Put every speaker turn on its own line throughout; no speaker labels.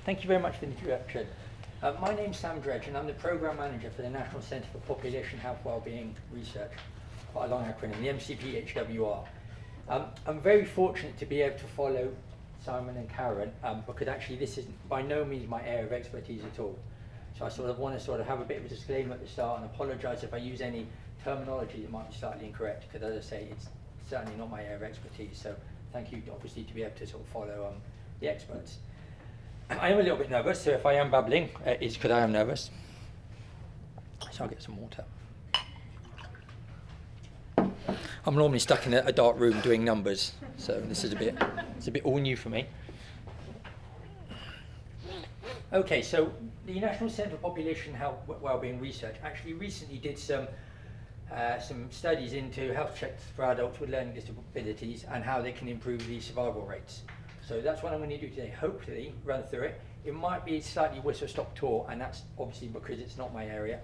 Thank you very much for the introduction. My name's Sam Dredge, and I'm the Programme Manager for the National Centre for Population Health Wellbeing Research, quite a long acronym, the MCPHWR. I'm very fortunate to be able to follow Simon and Karen, because actually this is by no means my area of expertise at all. So I sort of want to have a bit of a disclaimer at the start and apologise if I use any terminology that might be slightly incorrect, because as I say, it's certainly not my area of expertise. So thank you, obviously, to be able to sort of follow the experts. I am a little bit nervous, so if I am babbling, it's because I am nervous. So I'll get some water. I'm normally stuck in a dark room doing numbers, so this is it's a bit all new for me. Okay, so the National Centre for Population Health Wellbeing Research actually recently did some studies into health checks for adults with learning disabilities and how they can improve the survival rates. So that's what I'm going to do today, hopefully run through it. It might be a slightly whistle-stop tour, and that's obviously because it's not my area.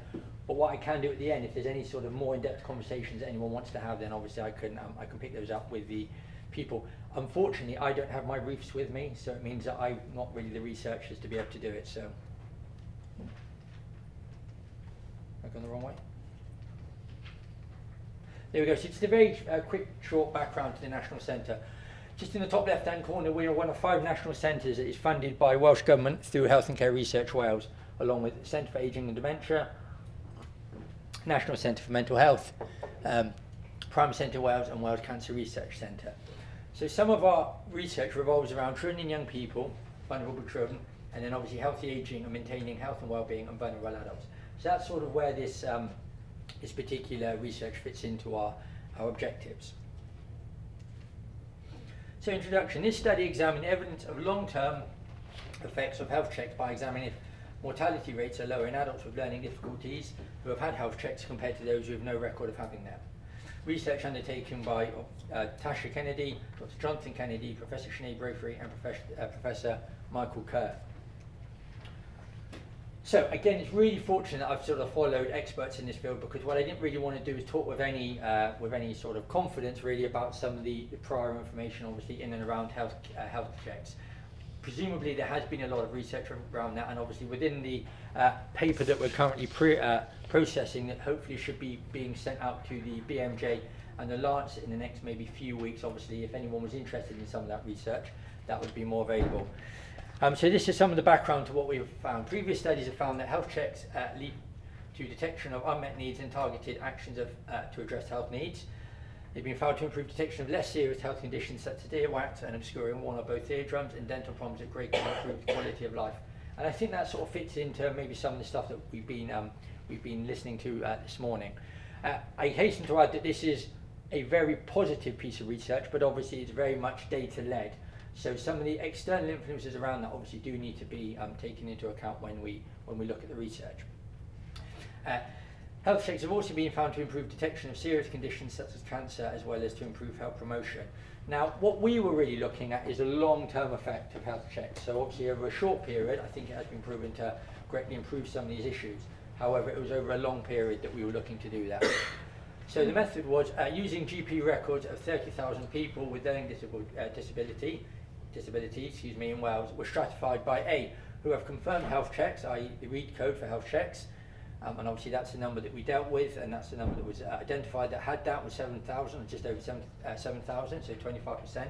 But what I can do at the end, if there's any sort of more in-depth conversations that anyone wants to have, then obviously I can pick those up with the people. Unfortunately, I don't have my briefs with me, so it means that I'm not really the researchers to be able to do it. So, I've gone the wrong way. There we go. So it's a very quick, short background to the National Centre. Just in the top left-hand corner, we are one of 5 national centres that is funded by Welsh Government through Health and Care Research Wales, along with the Centre for Ageing and Dementia, National Centre for Mental Health, Prime Centre Wales, and Wales Cancer Research Centre. So some of our research revolves around children and young people, vulnerable children, and then obviously healthy ageing and maintaining health and well-being and vulnerable adults. So that's sort of where this particular research fits into our objectives. So introduction, this study examined evidence of long-term effects of health checks by examining if mortality rates are lower in adults with learning difficulties who have had health checks compared to those who have no record of having them. Research undertaken by Tasha Kennedy, Dr. Jonathan Kennedy, Professor Sinead Braithwaite, and Professor Michael Kerr. So again, it's really fortunate that I've sort of followed experts in this field, because what I didn't really want to do is talk with any sort of confidence really about some of the prior information, obviously in and around health checks. Presumably there has been a lot of research around that, and obviously within the paper that we're currently processing, that hopefully should be being sent out to the BMJ and the Lancet in the next maybe few weeks. Obviously, if anyone was interested in some of that research, that would be more available. So this is some of the background to what we've found. Previous studies have found that health checks lead to detection of unmet needs and targeted actions to address health needs. They've been found to improve detection of less serious health conditions such as earwax and obscuring one or both eardrums, and dental problems at greatly improved quality of life. And I think that sort of fits into maybe some of the stuff that we've been listening to this morning. I hasten to add that this is a very positive piece of research, but obviously it's very much data-led. So some of the external influences around that obviously do need to be taken into account when we look at the research. Health checks have also been found to improve detection of serious conditions such as cancer, as well as to improve health promotion. Now, what we were really looking at is a long-term effect of health checks. So obviously over a short period, I think it has been proven to greatly improve some of these issues. However, it was over a long period that we were looking to do that. So the method was using GP records of 30,000 people with learning disabilities in Wales, were stratified by A, who have confirmed health checks, i.e. the READ code for health checks, and obviously that's the number that we dealt with, and that's the number that was identified that had that was 7,000, just over 7,000, so 25%,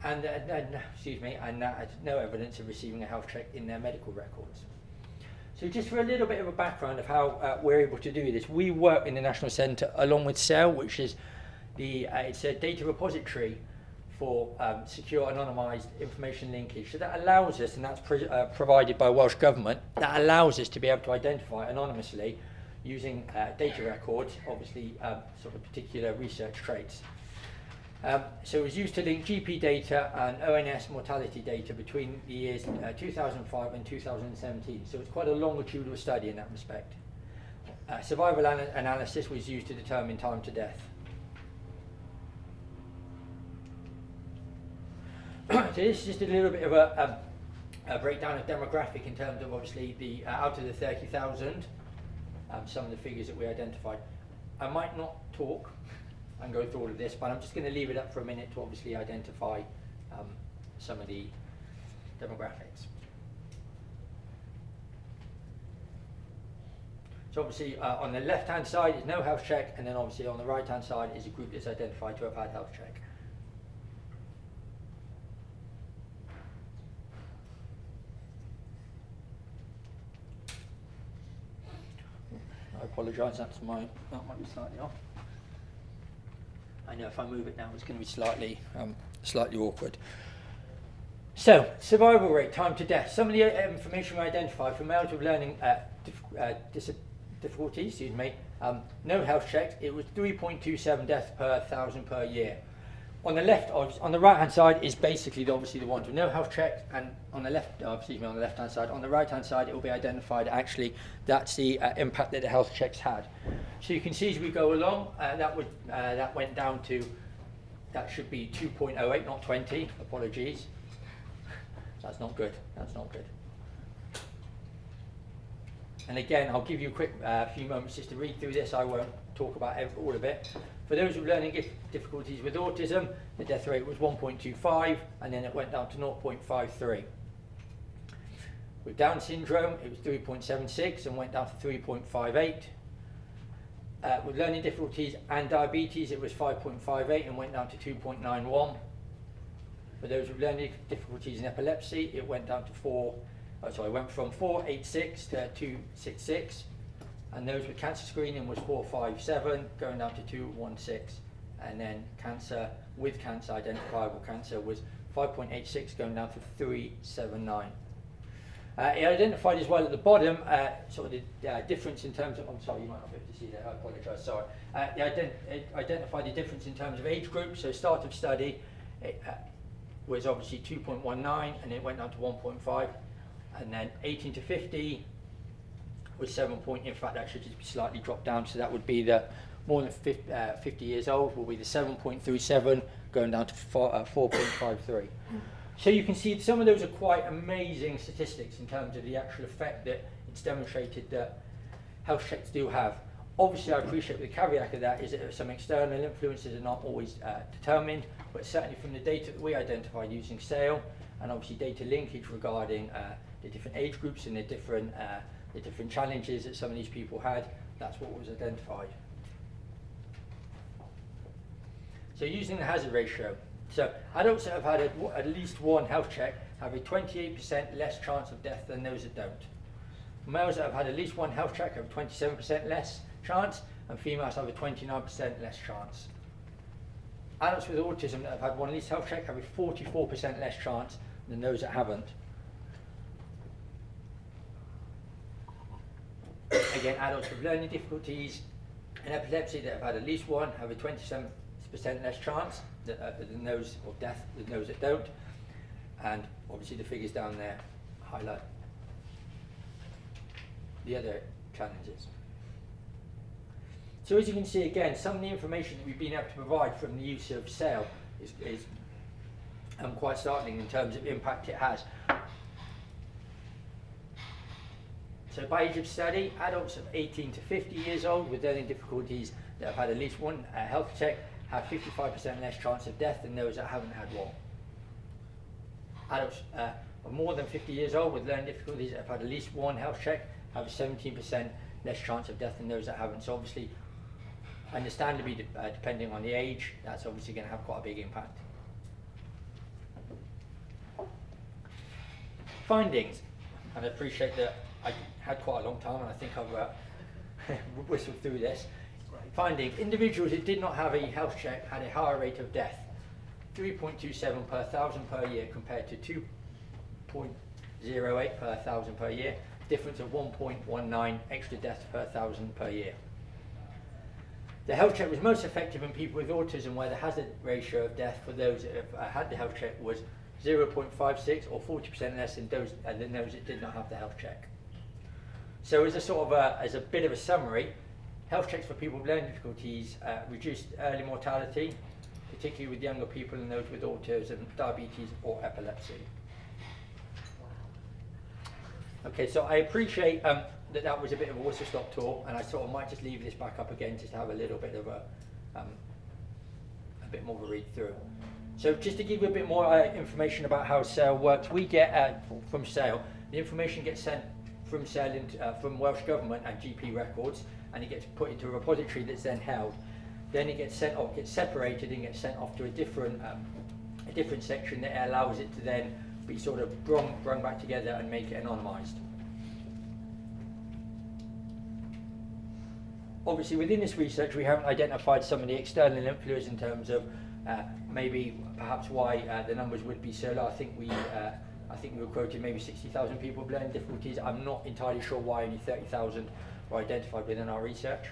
and that had no evidence of receiving a health check in their medical records. So just for a little bit of a background of how we're able to do this, we work in the National Centre along with CEL, which is it's a data repository for secure anonymised information linkage. So that allows us, and that's provided by Welsh Government, that allows us to be able to identify anonymously using data records, obviously sort of particular research traits. So it was used to link GP data and ONS mortality data between the years 2005 and 2017. So it's quite a longitudinal study in that respect. Survival analysis was used to determine time to death. So this is just a little bit of a breakdown of demographic in terms of obviously the out of the 30,000, some of the figures that we identified. I might not talk and go through all of this, but I'm just going to leave it up for a minute to obviously identify some of the demographics. So obviously on the left-hand side is no health check, and then obviously on the right-hand side is a group that's identified to have had health check. I apologise, that might be slightly off. I know if I move it now it's going to be slightly awkward. So, survival rate, time to death. Some of the information we identified for males with learning difficulties, no health checks, it was 3.27 deaths per 1,000 per year. On the right hand side is basically obviously the ones with no health checks, and on the left hand side, on the right hand side it will be identified actually that's the impact that the health checks had. So you can see as we go along, that went down to, that should be 2.08, not 20, apologies. That's not good. And again, I'll give you a quick few moments just to read through this. I won't talk about all of it. For those with learning difficulties with autism, the death rate was 1.25, and then it went down to 0.53. With Down syndrome, it was 3.76 and went down to 3.58. With learning difficulties and diabetes, it was 5.58 and went down to 2.91. For those with learning difficulties in epilepsy, it went down to went from 486 to 266, and those with cancer screening was 457, going down to 216, and then cancer with cancer, identifiable cancer, was 5.86, going down to 379. It identified as well at the bottom sort of the difference in terms of, I'm sorry, you might not be able to see that, I apologise, sorry. It identified the difference in terms of age group, so start of study, it was obviously 2.19 and it went down to 1.5, and then 18 to 50 was 7 point, in fact that should just be slightly dropped down, so that would be the more than 50 years old will be the 7.37 going down to 4.53. So you can see some of those are quite amazing statistics in terms of the actual effect that it's demonstrated that health checks do have. Obviously I appreciate the caveat of that is that some external influences are not always determined, but certainly from the data that we identified using SAIL and obviously data linkage regarding the different age groups and the different challenges that some of these people had, that's what was identified. So using the hazard ratio, so adults that have had at least one health check have a 28% less chance of death than those that don't. Males that have had at least one health check have a 27% less chance, and females have a 29% less chance. Adults with autism that have had one at least health check have a 44% less chance than those that haven't. Again, adults with learning difficulties and epilepsy that have had at least one have a 27% less chance than those of death than those that don't, and obviously the figures down there highlight the other challenges. So as you can see again, some of the information that we've been able to provide from the use of SAIL is quite startling in terms of impact it has. So by age of study, adults of 18 to 50 years old with learning difficulties that have had at least one health check have 55% less chance of death than those that haven't had one. Adults of more than 50 years old with learning difficulties that have had at least one health check have a 17% less chance of death than those that haven't. So obviously, understandably, depending on the age, that's obviously going to have quite a big impact. Findings, and I appreciate that I had quite a long time and I think I've whistled through this. Findings, individuals who did not have a health check had a higher rate of death, 3.27 per 1,000 per year compared to 2.08 per 1,000 per year, difference of 1.19 extra deaths per 1,000 per year. The health check was most effective in people with autism, where the hazard ratio of death for those that have had the health check was 0.56 or 40% less than those that did not have the health check. So as a sort of as a bit of a summary, health checks for people with learning difficulties reduced early mortality, particularly with younger people and those with autism, diabetes or epilepsy. Okay, so I appreciate that was a bit of a whistle-stop tour, and I sort of might just leave this back up again just to have a little bit of a bit more of a read through. So just to give you a bit more information about how SAIL works, we get from SAIL, the information gets sent from from Welsh Government and GP records, and it gets put into a repository that's then held. Then it gets sent off, gets separated, and gets sent off to a different section that allows it to then be sort of brung back together and make it anonymised. Obviously, within this research, we haven't identified some of the external influences in terms of maybe perhaps why the numbers would be so low. I think we were quoted maybe 60,000 people with learning difficulties. I'm not entirely sure why only 30,000 were identified within our research,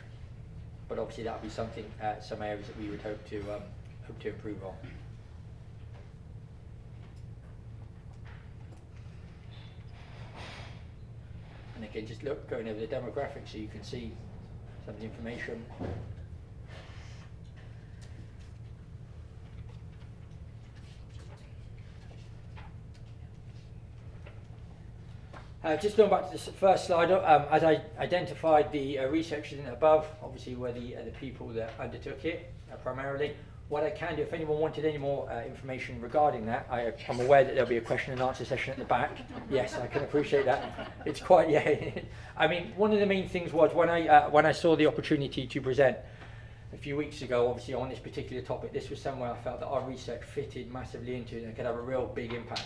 but obviously that would be something, some areas that we would hope to improve on. And again, just going over the demographics so you can see some of the information. Just going back to the first slide, as I identified, the researchers in above obviously were the people that undertook it primarily. What I can do, if anyone wanted any more information regarding that, I'm aware that there'll be a question and answer session at the back. Yes, I can appreciate that. It's quite, yeah. I mean, one of the main things was when I saw the opportunity to present a few weeks ago, obviously on this particular topic, this was somewhere I felt that our research fitted massively into it and could have a real big impact.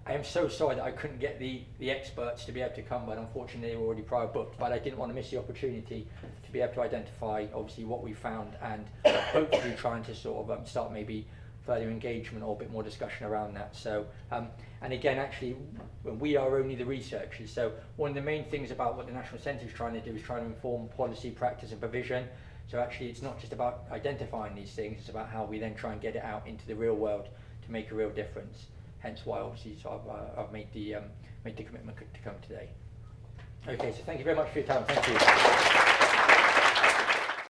I am so sorry that I couldn't get the experts to be able to come, but unfortunately they were already prior booked. But I didn't want to miss the opportunity to be able to identify obviously what we found and hopefully trying to sort of start maybe further engagement or a bit more discussion around that. So, and again, actually, we are only the researchers. So one of the main things about what the National Centre is trying to do is trying to inform policy, practice and provision. So actually it's not just about identifying these things, it's about how we then try and get it out into the real world to make a real difference. Hence why obviously I've made the commitment to come today. Okay, so thank you very much for your time. Thank you.